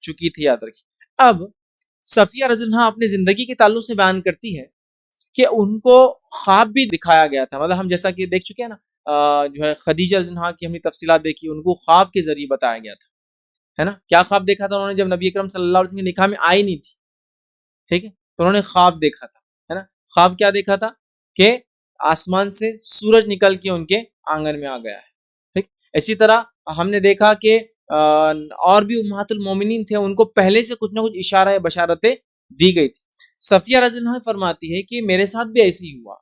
چکی تھی، یاد رکھیے۔ اب صفیہ رضی اللہ عنہا اپنی زندگی کے تعلق سے بیان کرتی ہے کہ ان کو خواب بھی دکھایا گیا تھا، مطلب ہم جیسا کہ دیکھ چکے ہیں نا، جو ہے خدیجہ رضی اللہ عنہا کی ہم نے تفصیلات دیکھی، ان کو خواب کے ذریعے بتایا گیا تھا، ہے نا۔ کیا خواب دیکھا تھا انہوں نے جب نبی اکرم صلی اللہ علیہ وسلم کے نکاح میں آئی نہیں تھی، ٹھیک ہے، تو انہوں نے خواب دیکھا تھا، ہے نا۔ خواب کیا دیکھا تھا کہ آسمان سے سورج نکل کے ان کے آنگن میں آ گیا ہے، ٹھیک۔ اسی طرح ہم نے دیکھا کہ اور بھی امہات المومنین تھے، ان کو پہلے سے کچھ نہ کچھ اشارہ بشارتیں دی گئی تھی۔ صفیہ رضی اللہ عنہا فرماتی ہے کہ میرے ساتھ بھی ایسے ہی ہوا،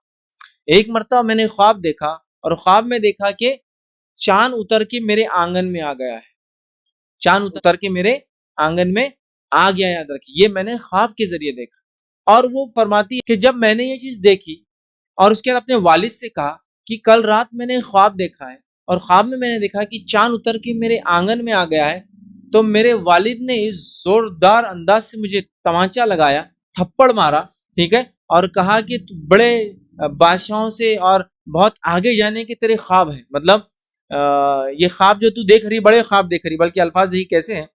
ایک مرتبہ میں نے خواب دیکھا اور خواب میں دیکھا کہ چاند اتر کے میرے آنگن میں آ گیا ہے، چاند اتر کے میرے آنگن میں آ گیا، یاد رکھیے، یہ میں نے خواب کے ذریعے دیکھا۔ اور وہ فرماتی ہے کہ جب میں نے یہ چیز دیکھی اور اس کے بعد اپنے والد سے کہا کہ کل رات میں نے خواب دیکھا ہے اور خواب میں نے دیکھا کہ چاند اتر کے میرے آنگن میں آ گیا ہے، تو میرے والد نے اس زوردار انداز سے مجھے تمانچہ لگایا، تھپڑ مارا، ٹھیک ہے، اور کہا کہ تو بڑے بادشاہوں سے اور بہت آگے جانے کے تیرے خواب ہیں، مطلب یہ خواب جو تو دیکھ رہی بڑے خواب دیکھ رہی، بلکہ الفاظ دیکھیے کیسے ہیں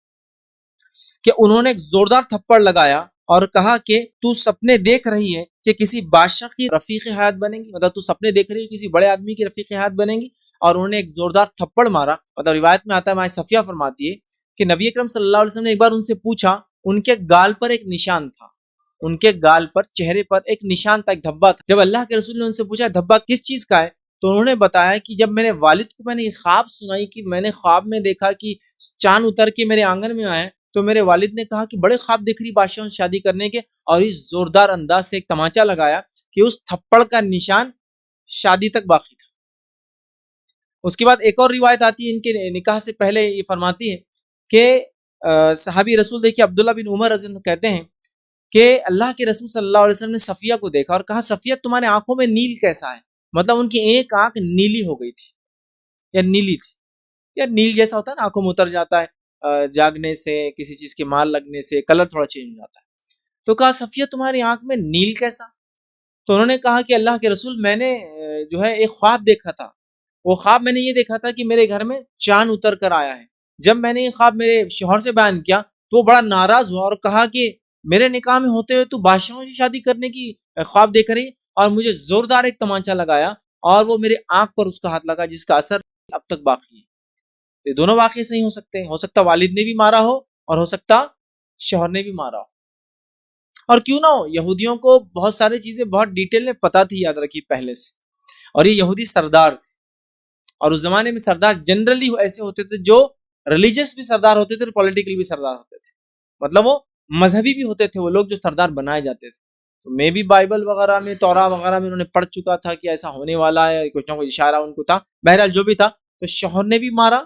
کہ انہوں نے ایک زوردار تھپڑ لگایا اور کہا کہ تو سپنے دیکھ رہی ہے کہ کسی بادشاہ کی رفیق حیات بنے گی، مطلب تو سپنے دیکھ رہی ہے کسی بڑے آدمی کی رفیق حیات بنے گی، اور انہوں نے ایک زوردار تھپڑ مارا۔ مطلب روایت میں آتا ہے، ماں صفیہ فرماتی ہے کہ نبی اکرم صلی اللہ علیہ وسلم نے ایک بار ان سے پوچھا، ان کے گال پر ایک نشان تھا، ان کے گال پر، چہرے پر ایک نشان تھا، ایک دھبا تھا۔ جب اللہ کے رسول نے ان سے پوچھا دھبا کس چیز کا ہے، تو انہوں نے بتایا کہ جب میرے والد کو میں نے یہ خواب سنائی کہ میں نے خواب میں دیکھا کہ چاند اتر کے میرے آنگن میں آئے، تو میرے والد نے کہا کہ بڑے خواب دیکھ رہی بادشاہوں سے شادی کرنے کے، اور اس زوردار انداز سے ایک تمانچہ لگایا کہ اس تھپڑ کا نشان شادی تک باقی تھا۔ اس کے بعد ایک اور روایت آتی ہے ان کے نکاح سے پہلے، یہ فرماتی ہے کہ صحابی رسول دیکھیے عبداللہ بن عمر رضی اللہ عنہ کہتے ہیں کہ اللہ کے رسول صلی اللہ علیہ وسلم نے صفیہ کو دیکھا اور کہا صفیہ تمہارے آنکھوں میں نیل کیسا ہے، مطلب ان کی ایک آنکھ نیلی ہو گئی تھی یا نیلی تھی، یا نیل جیسا ہوتا ہے نا، آنکھوں میں اتر جاتا ہے جاگنے سے، کسی چیز کے مال لگنے سے کلر تھوڑا چینج ہو جاتا ہے، تو کہا صفیہ تمہاری آنکھ میں نیل کیسا، تو انہوں نے کہا کہ اللہ کے رسول میں نے جو ہے ایک خواب دیکھا تھا، وہ خواب میں نے یہ دیکھا تھا کہ میرے گھر میں چاند اتر کر آیا ہے، جب میں نے یہ خواب میرے شوہر سے بیان کیا تو وہ بڑا ناراض ہوا اور کہا کہ میرے نکاح میں ہوتے ہوئے تو بادشاہوں سے شادی کرنے کی خواب دیکھ رہی، اور مجھے زوردار ایک تمانچہ لگایا اور وہ میرے آنکھ پر اس کا ہاتھ لگا جس کا اثر اب تک باقی ہے۔ یہ دونوں واقعے صحیح ہو سکتے ہیں، ہو سکتا والد نے بھی مارا ہو اور ہو سکتا شوہر نے بھی مارا ہو، اور کیوں نہ ہو، یہودیوں کو بہت ساری چیزیں بہت ڈیٹیل میں پتہ تھی، یاد رکھیے پہلے سے، اور یہ یہودی سردار تھے، اور اس زمانے میں سردار جنرلی ایسے ہوتے تھے جو ریلیجس بھی سردار ہوتے تھے اور پولیٹیکل بھی سردار ہوتے تھے، مطلب وہ مذہبی بھی ہوتے تھے وہ لوگ جو سردار بنائے جاتے تھے۔ تو میں بھی بائبل وغیرہ میں، تورا وغیرہ میں انہوں نے پڑھ چکا تھا کہ ایسا ہونے والا ہے، کچھ نہ کچھ اشارہ ان کو تھا۔ بہرحال جو بھی تھا، تو شوہر نے بھی مارا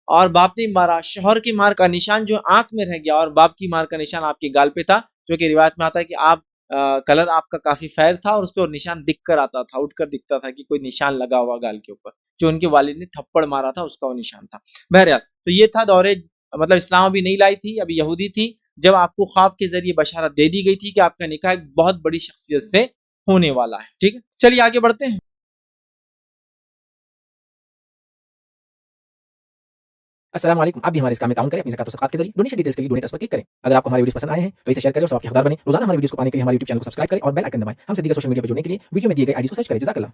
اور باپ نے بھی مارا، شوہر کی مار کا نشان جو آنکھ میں رہ گیا اور باپ کی مار کا نشان آپ کے گال پہ تھا، جو کہ روایت میں آتا ہے کہ آپ کلر آپ کا کافی فیر تھا اور اس پہ نشان دکھ کر آتا تھا، اٹھ کر دکھتا تھا کہ کوئی نشان لگا ہوا گال کے اوپر، جو ان کے والد نے تھپڑ مارا تھا اس کا وہ نشان تھا۔ بہرحال تو یہ تھا دورے، مطلب اسلام ابھی نہیں لائی تھی، ابھی یہودی تھی، جب آپ کو خواب کے ذریعے بشارت دے دی گئی تھی کہ آپ کا نکاح ایک بہت بڑی شخصیت سے ہونے والا ہے، ٹھیک ہے۔ چلیے آگے بڑھتے ہیں۔ السلام علیکم، آپ بھی ہمارے اس کام میں تعاون کریں اپنی زکات و صدقات کے ذریعے۔ ڈونیشن ڈیٹیلز کے لیے ڈونیٹ اس پر کلک کریں۔ اگر آپ کو ہمارے ویڈیوز پسند آئے ہیں تو اسے شیئر کریں اور ثواب کے حقدار بنیں۔ روزانہ ہمارے ویڈیوز کو پانے کے لیے ہمارے یوٹیوب چینل کو سبسکرائب کریں اور بیل آئکن دبائیں۔ ہم سے دیگر سوشل میڈیا پر جڑنے کے لیے ویڈیو میں دیے گئے آئی ڈی کو سرچ کریں۔ جزاک اللہ۔